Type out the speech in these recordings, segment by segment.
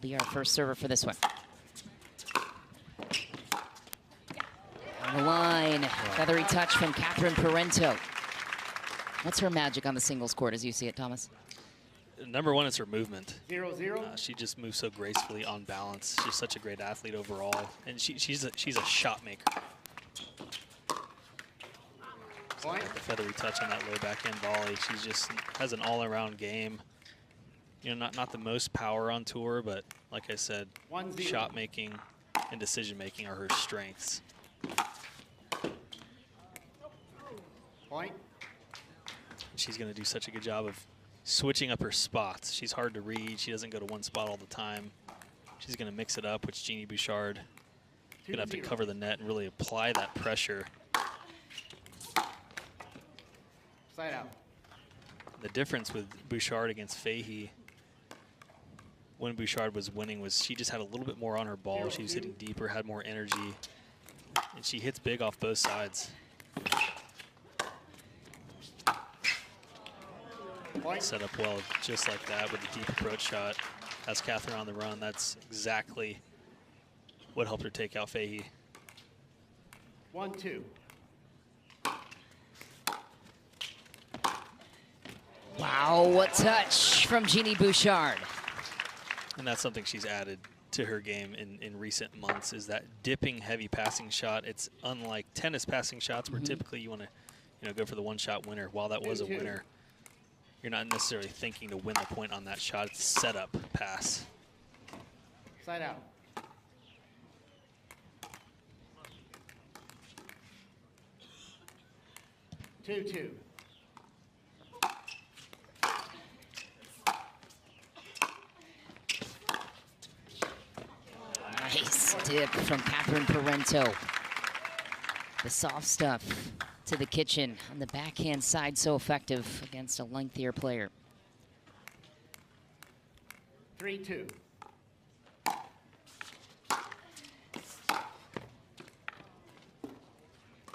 be our first server for this one. On the line, feathery touch from Catherine Parenteau. What's her magic on the singles court as you see it, Thomas? Number one is her movement. 0-0. She just moves so gracefully on balance. She's such a great athlete overall, and she's a shot maker. Point. The feathery touch on that low backhand volley. She just has an all-around game. You know, not the most power on tour, but like I said, 1-0. shot making and decision making are her strengths. Point. She's going to do such a good job of switching up her spots. She's hard to read. She doesn't go to one spot all the time. She's going to mix it up, which Genie Bouchard is going to have to cover the net and really apply that pressure. Side out. The difference with Bouchard against Fahey when Bouchard was winning was she just had a little bit more on her ball. She was hitting deeper, had more energy, and she hits big off both sides. Point. Set up well just like that with a deep approach shot. That's Catherine on the run. That's exactly what helped her take out Fahey. 1-2. Wow, what touch from Genie Bouchard. And that's something she's added to her game in recent months, is that dipping heavy passing shot. It's unlike tennis passing shots where typically you want to go for the one-shot winner. While that was a winner, you're not necessarily thinking to win the point on that shot. It's setup pass. Side out. Two. Nice dip from Catherine Parenteau. The soft stuff to the kitchen on the backhand side, so effective against a lengthier player. 3-2.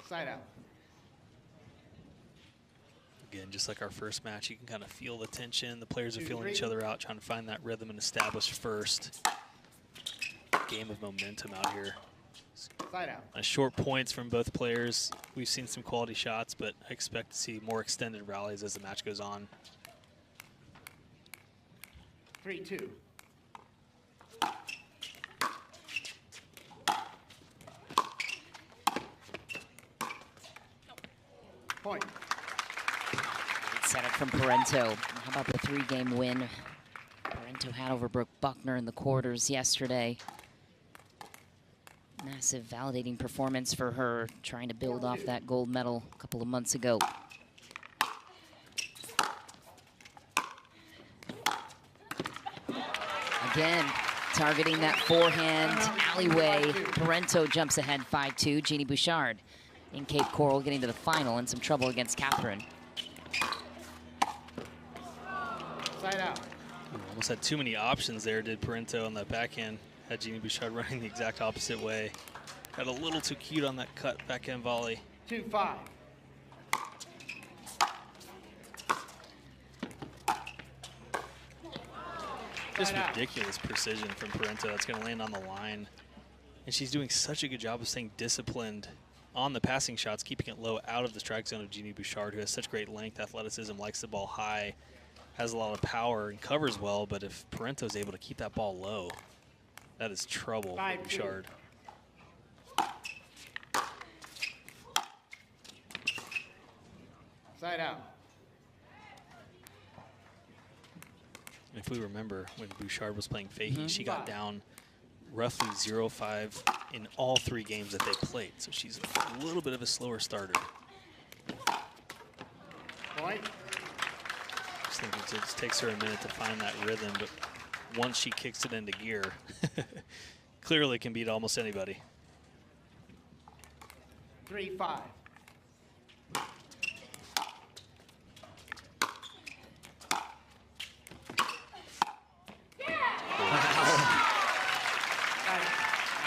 Side out. Again, just like our first match, you can kind of feel the tension. The players are feeling each other out, trying to find that rhythm and establish first. Game of momentum out here. Side out. Short points from both players. We've seen some quality shots, but I expect to see more extended rallies as the match goes on. 3-2. Point. Great setup from Parenteau. How about the 3-game win Parenteau had over Brooke Buckner in the quarters yesterday? Massive validating performance for her, trying to build off that gold medal a couple of months ago. Again, targeting that forehand alleyway. Parenteau jumps ahead 5-2. Genie Bouchard in Cape Coral getting to the final in some trouble against Catherine. Side out. Almost had too many options there, did Parenteau on the backhand. Had Genie Bouchard running the exact opposite way. Got a little too cute on that cut backhand volley. 2-5. Just ridiculous precision from Parenteau. That's going to land on the line. And she's doing such a good job of staying disciplined on the passing shots, keeping it low out of the strike zone of Genie Bouchard, who has such great length, athleticism, likes the ball high, has a lot of power, and covers well. But if Parenteau is able to keep that ball low, that is trouble for Bouchard. Side out. If we remember when Bouchard was playing Fahey, she got down roughly 0-5 in all 3 games that they played. So she's a little bit of a slower starter. Point. Just think it just takes her a minute to find that rhythm, but once she kicks it into gear, clearly can beat almost anybody. 3-5.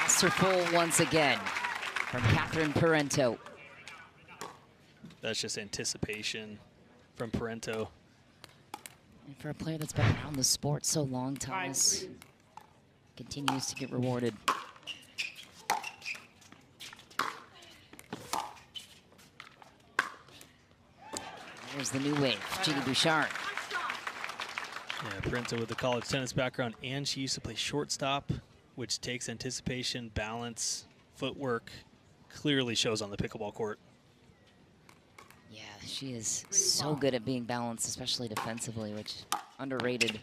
Masterful once again from Catherine Parenteau. That's just anticipation from Parenteau. And for a player that's been around the sport so long, Thomas, continues to get rewarded. There's the new wave, Genie Bouchard. Yeah, Parenteau with the college tennis background, and she used to play shortstop, which takes anticipation, balance, footwork, clearly shows on the pickleball court. Yeah, she is so good at being balanced, especially defensively, which underrated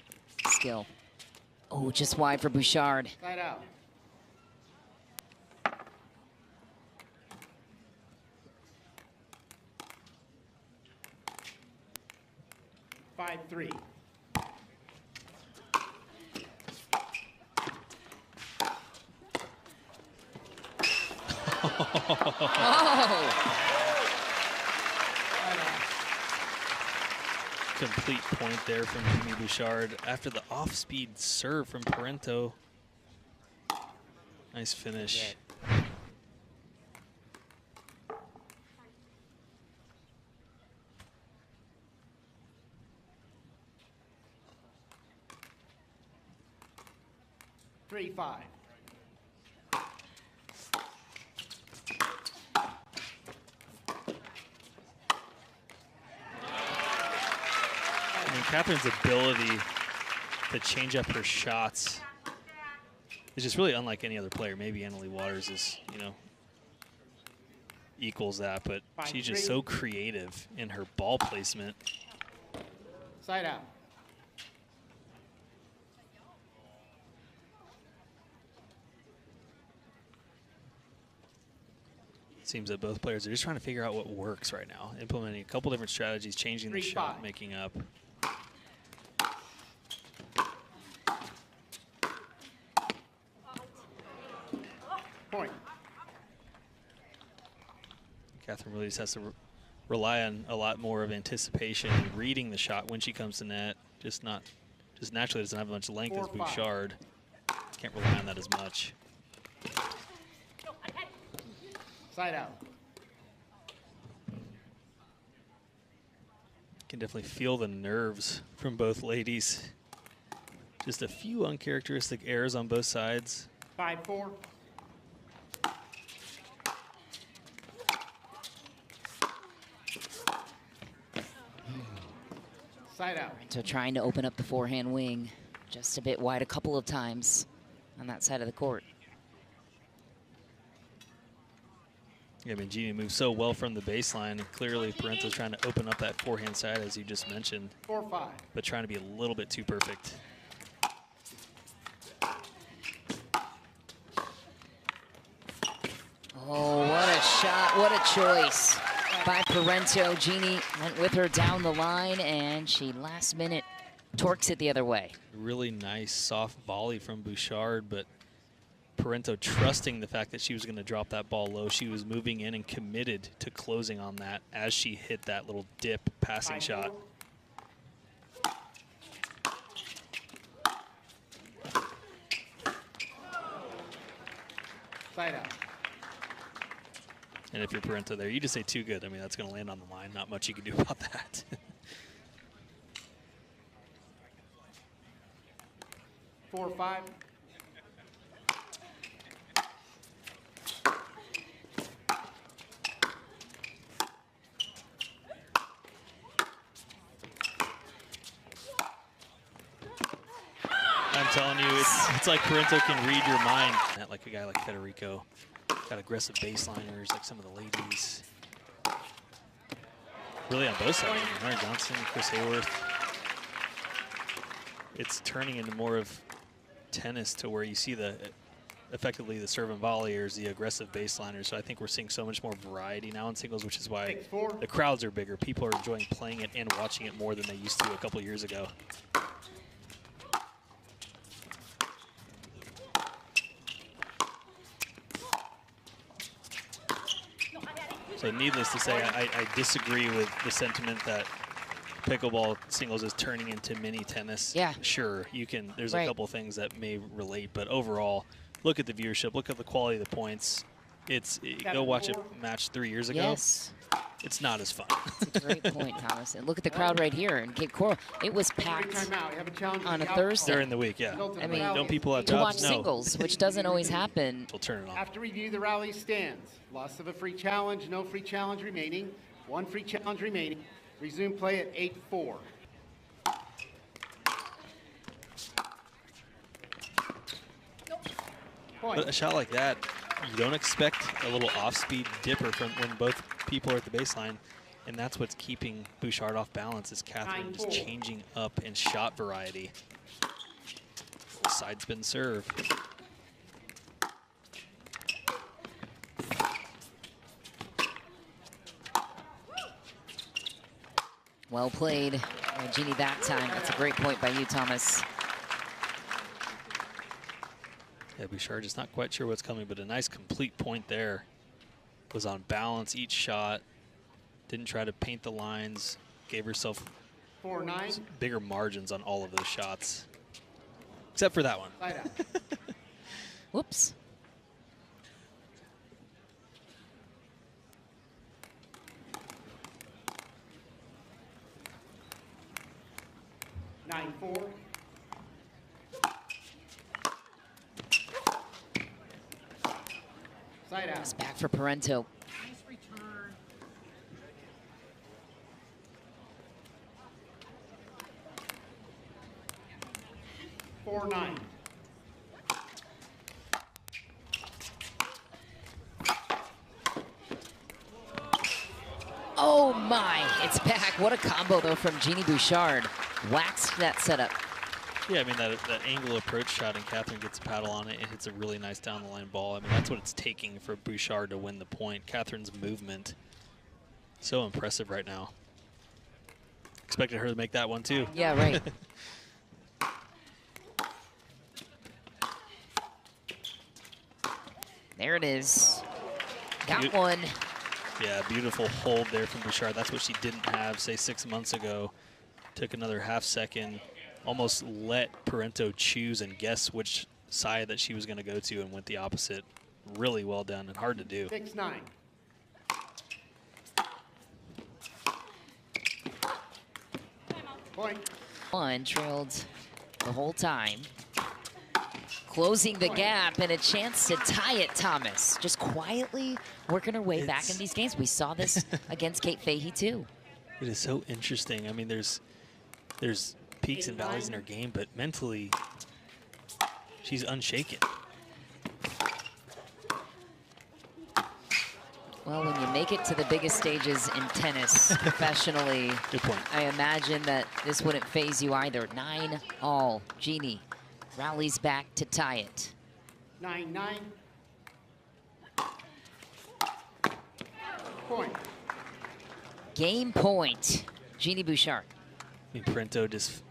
skill. Oh, just wide for Bouchard. Side out. Five, 3. Oh! Complete point there from Genie Bouchard after the off-speed serve from Parenteau. Nice finish. Yeah. 3-5. I mean, Catherine's ability to change up her shots is just really unlike any other player. Maybe Annalie Waters is, you know, equals that, but she's just so creative in her ball placement. Side out. It seems that both players are just trying to figure out what works right now, implementing a couple different strategies, changing the shot, making up. Point. Catherine really just has to rely on a lot more of anticipation and reading the shot when she comes to net. Just naturally doesn't have much length as Bouchard. Can't rely on that as much. Side out. Can definitely feel the nerves from both ladies. Just a few uncharacteristic errors on both sides. 5-4. Side out. So trying to open up the forehand wing just a bit wide a couple of times on that side of the court. Yeah, I mean, Genie moves so well from the baseline, and clearly Parenteau's trying to open up that forehand side, as you just mentioned, 4-5. but trying to be a little bit too perfect. Oh, what a shot, what a choice by Parenteau. Genie went with her down the line, and she last minute torques it the other way. Really nice soft volley from Bouchard, but Parenteau trusting the fact that she was going to drop that ball low. She was moving in and committed to closing on that as she hit that little dip passing shot. Side out. And if you're Parenteau there, you just say too good. I mean, that's going to land on the line. Not much you can do about that. 4-5. I'm telling you, it's like Parenteau can read your mind. Like a guy like Federico, got aggressive baseliners like some of the ladies. Really on both sides. Hunter Johnson, Chris Hayworth. It's turning into more of tennis to where you see effectively the serve and volleyers, the aggressive baseliners. So I think we're seeing so much more variety now in singles, which is why the crowds are bigger. People are enjoying playing it and watching it more than they used to a couple years ago. So needless to say, I disagree with the sentiment that pickleball singles is turning into mini tennis. Yeah. Sure, you can. There's Right. a couple things that may relate, but overall, look at the viewership, look at the quality of the points. Go watch a match 3 years ago. Yes. it's not as fun. That's a great point, Thomas. And look at the crowd right here in Cape Coral. It was packed on a Thursday. During the week, yeah. I mean, don't people have to jobs? watch No. singles, which doesn't always happen. We'll turn it on. After review, the rally stands. Loss of a free challenge, no free challenge remaining. One free challenge remaining. Resume play at 8-4. But a shot like that, you don't expect a little off-speed dipper from when both people are at the baseline, and that's what's keeping Bouchard off balance, is Catherine just changing up in shot variety. Side spin serve. Well played by Genie that time. That's a great point by you, Thomas. Yeah, Bouchard just not quite sure what's coming, but a nice complete point there. Was on balance each shot. Didn't try to paint the lines. Gave herself 4-9. bigger margins on all of those shots. Except for that one. Side out. Whoops. Nine, 4. Side out. It's back for Parenteau. Nice return. Four, 9. Oh my, it's back. What a combo though from Genie Bouchard. Waxed that setup. Yeah, I mean, that angle approach shot, and Catherine gets a paddle on it and hits a really nice down the line ball. I mean, that's what it's taking for Bouchard to win the point. Catherine's movement, so impressive right now. Expected her to make that one too. Yeah, right. There it is. Got one. Yeah, beautiful hold there from Bouchard. That's what she didn't have, say, 6 months ago. Took another half second, almost let Parenteau choose and guess which side that she was going to go to, and went the opposite. Really well done and hard to do. 6-9. Point. One trailed the whole time. Closing the gap and a chance to tie it, Thomas. Just quietly working her way back in these games. We saw this against Kate Fahey too. It is so interesting. I mean, there's peaks and valleys in her game, but mentally, she's unshaken. Well, when you make it to the biggest stages in tennis professionally, Good point. I imagine that this wouldn't faze you either. 9-all. Genie rallies back to tie it. 9-9. Point. Game point. Genie Bouchard. I mean, Parenteau just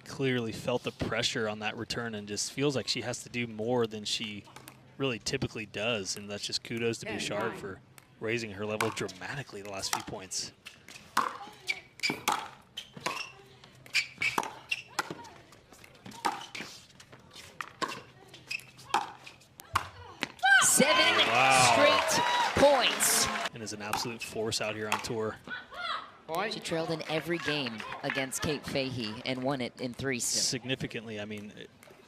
clearly felt the pressure on that return and just feels like she has to do more than she really typically does. And that's just kudos to Bouchard for raising her level dramatically the last few points. Seven straight points. And is an absolute force out here on tour. She trailed in every game against Kate Fahey and won it in 3 still. Significantly. I mean,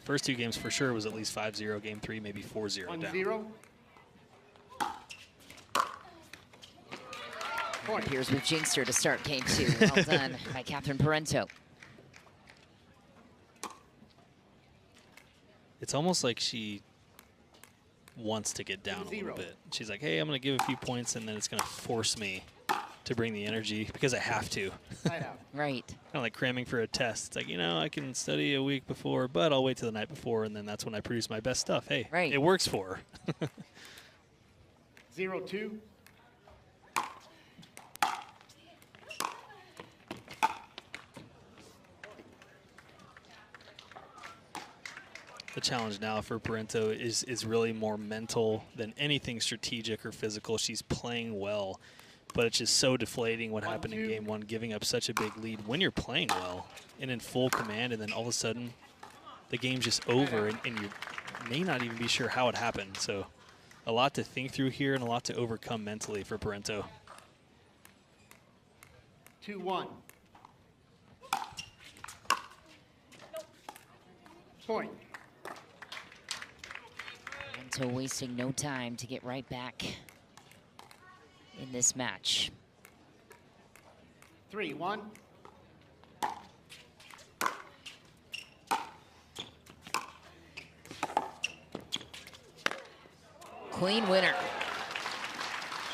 first 2 games for sure was at least 5-0. Game 3, maybe 4-0 down. 1-0. Point. Appears we've jinxed her to start game 2. Well done by Catherine Parenteau. It's almost like she wants to get down a little bit. She's like, hey, I'm going to give a few points, and then it's going to force me to bring the energy because I have to. Side out. Right. Kind of like cramming for a test. It's like, you know, I can study a week before, but I'll wait till the night before, and then that's when I produce my best stuff. Hey, Right. It works for her. 0-2. The challenge now for Parenteau is really more mental than anything strategic or physical. She's playing well, but it's just so deflating what happened in game 1, giving up such a big lead when you're playing well and in full command, and then all of a sudden the game's just over, and you may not even be sure how it happened. So a lot to think through here and a lot to overcome mentally for Parenteau. 2-1. Point. Parenteau wasting no time to get right back in this match. 3-1. Clean winner.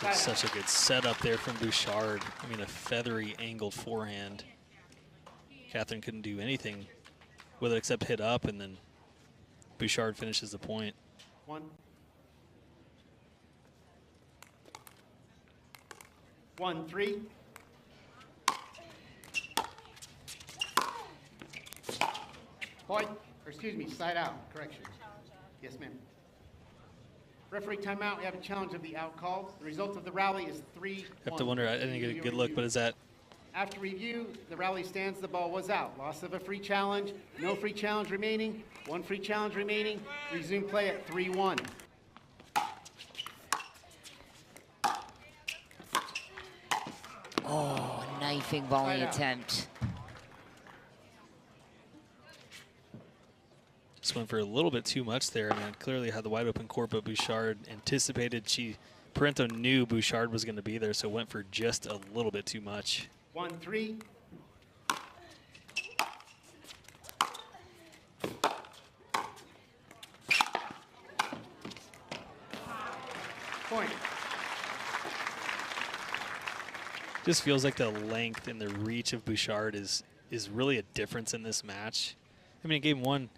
It's such a good setup there from Bouchard. I mean, a feathery angled forehand. Catherine couldn't do anything with it except hit up, and then Bouchard finishes the point. 1. 1-3. Point, or excuse me, side out, correction. Yes, ma'am. Referee timeout, we have a challenge of the out call. The result of the rally is 3-1. I have to wonder, I didn't get a good look, but is that? After review, the rally stands, the ball was out. Loss of a free challenge, no free challenge remaining, 1 free challenge remaining. Resume play at 3-1. Oh, a knifing volley attempt. Just went for a little bit too much there. I mean, clearly had the wide open court, but Bouchard anticipated. Parenteau knew Bouchard was going to be there, so went for just a little bit too much. 1-3. Point. Just feels like the length and the reach of Bouchard is really a difference in this match. I mean, in game 1,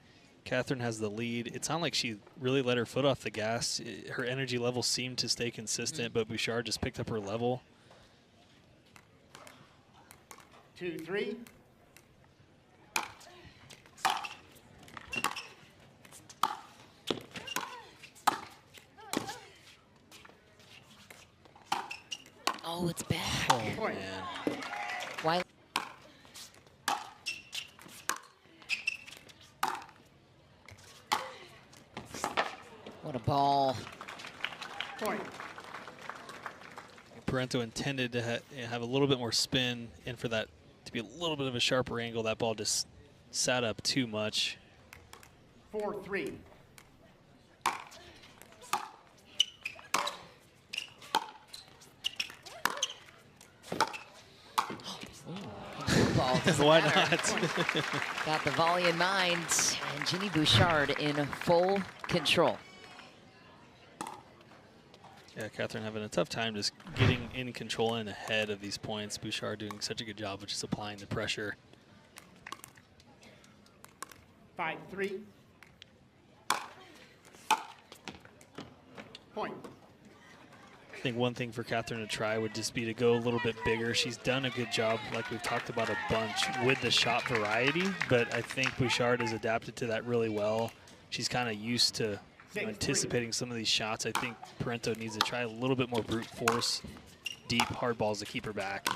Catherine has the lead. It's not like she really let her foot off the gas. Her energy level seemed to stay consistent, but Bouchard just picked up her level. 2-3. Oh, it's back. Oh, Point. man. Why? What a ball. Point. Parenteau intended to have a little bit more spin, and for that to be a little bit of a sharper angle. That ball just sat up too much. 4-3. Why not? Got the volley in mind, and Genie Bouchard in full control. Yeah, Catherine having a tough time just getting in control and ahead of these points. Bouchard doing such a good job of just applying the pressure. 5-3. Point. I think one thing for Catherine to try would just be to go a little bit bigger. She's done a good job, like we've talked about a bunch, with the shot variety, but I think Bouchard has adapted to that really well. She's kind of used to anticipating some of these shots. I think Parenteau needs to try a little bit more brute force, deep hard balls to keep her back.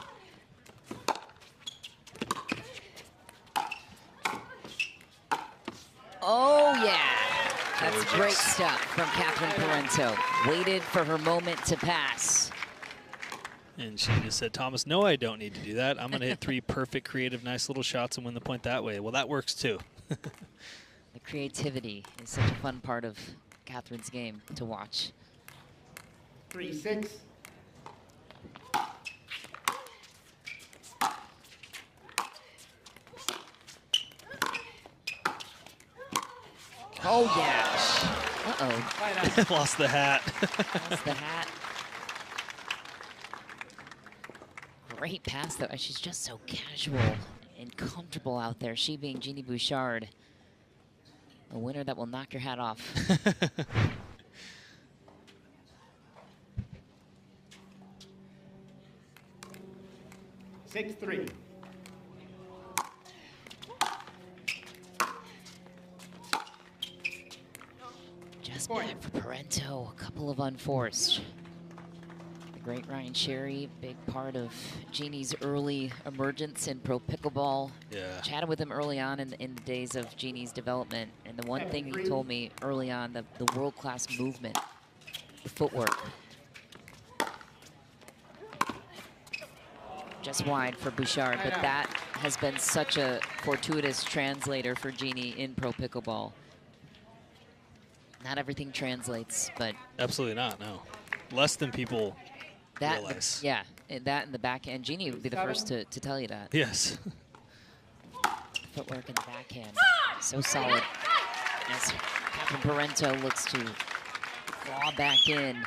Oh, yeah. That's great stuff from Catherine Parenteau. Waited for her moment to pass. And she just said, Thomas, no, I don't need to do that. I'm going to hit 3 perfect, creative, nice little shots and win the point that way. Well, that works too. The creativity is such a fun part of Catherine's game to watch. 3-6. Oh, yeah. Uh-oh. Lost the hat. Lost the hat. Great pass, though. She's just so casual and comfortable out there. She being Genie Bouchard, a winner that will knock your hat off. 6-3. Just back for Parenteau, a couple of unforced. The great Ryan Sherry, big part of Genie's early emergence in pro pickleball. Yeah. Chatted with him early on in the days of Genie's development, and the one thing he told me early on, the world-class movement, the footwork. Just wide for Bouchard, but that has been such a fortuitous translator for Genie in pro pickleball. Not everything translates, but... Absolutely not, no. Less than people realize. Yeah, that in the backhand. Genie would be the first to tell you that. Yes. Footwork in the backhand. So solid. As Captain Parenteau looks to claw back in.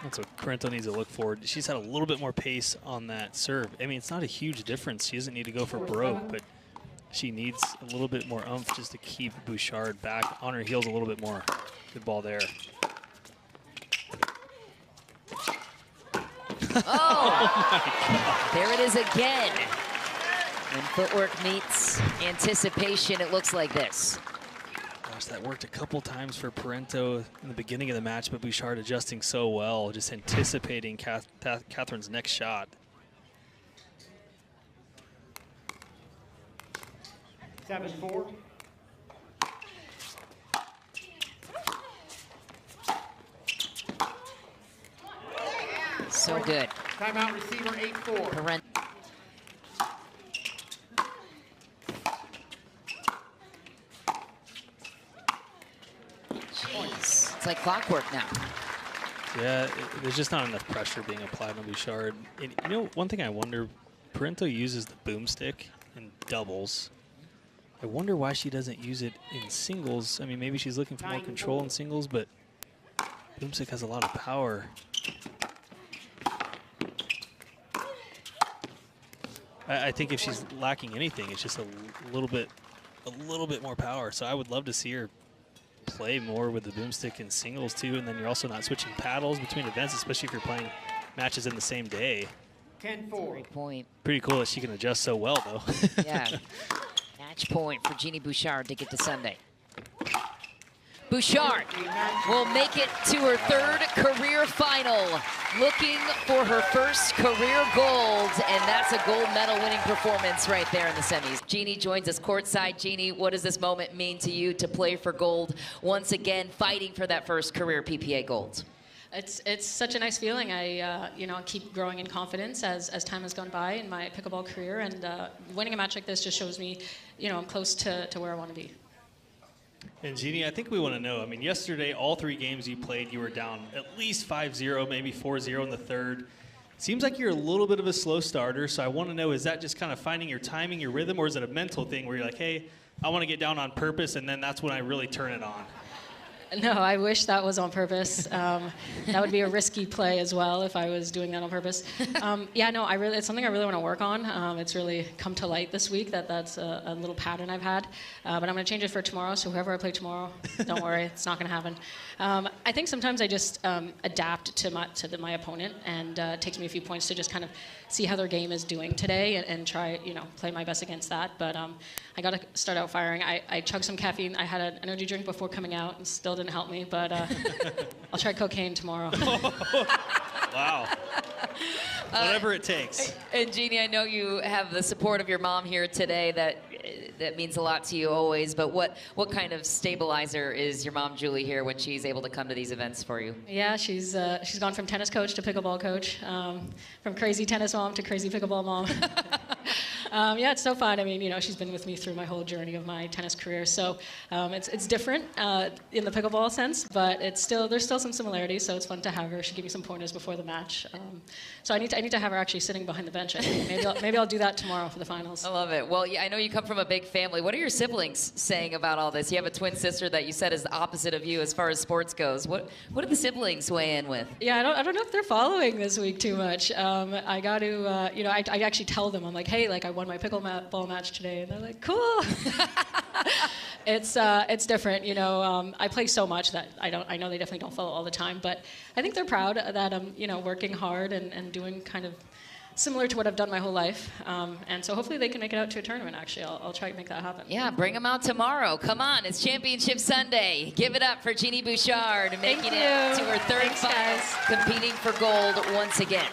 That's what Parenteau needs to look for. She's had a little bit more pace on that serve. I mean, it's not a huge difference. She doesn't need to go for broke, but she needs a little bit more oomph just to keep Bouchard back on her heels a little bit more. Good ball there. Oh, there it is again. When footwork meets anticipation, it looks like this. Gosh, that worked a couple times for Parenteau in the beginning of the match, but Bouchard adjusting so well, just anticipating Catherine's next shot. 7-4. So good. Timeout receiver 8-4. Parenteau. Jeez, it's like clockwork now. Yeah, there's just not enough pressure being applied on Bouchard. And you know, one thing I wonder, Parenteau uses the boomstick in doubles. I wonder why she doesn't use it in singles. I mean, maybe she's looking for more control in singles, but boomstick has a lot of power. I think if she's lacking anything, it's just a little bit more power. So I would love to see her play more with the boomstick in singles too, and then you're also not switching paddles between events, especially if you're playing matches in the same day. 10-4. Great point. Pretty cool that she can adjust so well, though. Yeah. Match point for Genie Bouchard to get to Sunday. Bouchard will make it to her third career final, looking for her first career gold, and that's a gold medal winning performance right there in the semis. Genie joins us courtside. Genie, what does this moment mean to you to play for gold once again, fighting for that first career PPA gold? It's such a nice feeling. I keep growing in confidence as time has gone by in my pickleball career, and winning a match like this just shows me, I'm close to where I want to be. And Genie, I think we want to know, I mean, yesterday, all 3 games you played, you were down at least 5-0, maybe 4-0 in the third. Seems like you're a little bit of a slow starter, so I want to know, is that just kind of finding your timing, your rhythm, or is it a mental thing where you're like, hey, I want to get down on purpose, and then that's when I really turn it on? No, I wish that was on purpose. That would be a risky play as well if I was doing that on purpose. It's something I really want to work on. It's really come to light this week that's a little pattern I've had. But I'm going to change it for tomorrow, so whoever I play tomorrow, don't worry, it's not going to happen. I think sometimes I just adapt to my opponent, and it takes me a few points to just kind of see how their game is doing today and try, play my best against that. But I got to start out firing. I chugged some caffeine. I had an energy drink before coming out, and still didn't help me, but I'll try cocaine tomorrow. Wow. Whatever it takes. And Genie, I know you have the support of your mom here today. That means a lot to you always, but what kind of stabilizer is your mom Julie here when she's able to come to these events for you? Yeah, she's gone from tennis coach to pickleball coach, from crazy tennis mom to crazy pickleball mom. Yeah, it's so fun. I mean, she's been with me through my whole journey of my tennis career, so it's different in the pickleball sense, but there's still some similarities. So it's fun to have her. She gave me some pointers before the match. So I need to have her actually sitting behind the bench. I think. Maybe I'll do that tomorrow for the finals. I love it. Well, yeah, I know you come from a big family. What are your siblings saying about all this? You have a twin sister that you said is the opposite of you as far as sports goes. What do the siblings weigh in with? Yeah, I don't know if they're following this week too much. I got to, I actually tell them, I'm like, hey, I won my pickleball match today, and they're like, cool. It's different, I play so much that I know they definitely don't follow all the time, but I think they're proud that I'm, working hard and doing kind of similar to what I've done my whole life. And so hopefully they can make it out to a tournament, actually. I'll try to make that happen. Yeah, bring them out tomorrow. Come on, it's Championship Sunday. Give it up for Genie Bouchard making it to her third final, competing for gold once again.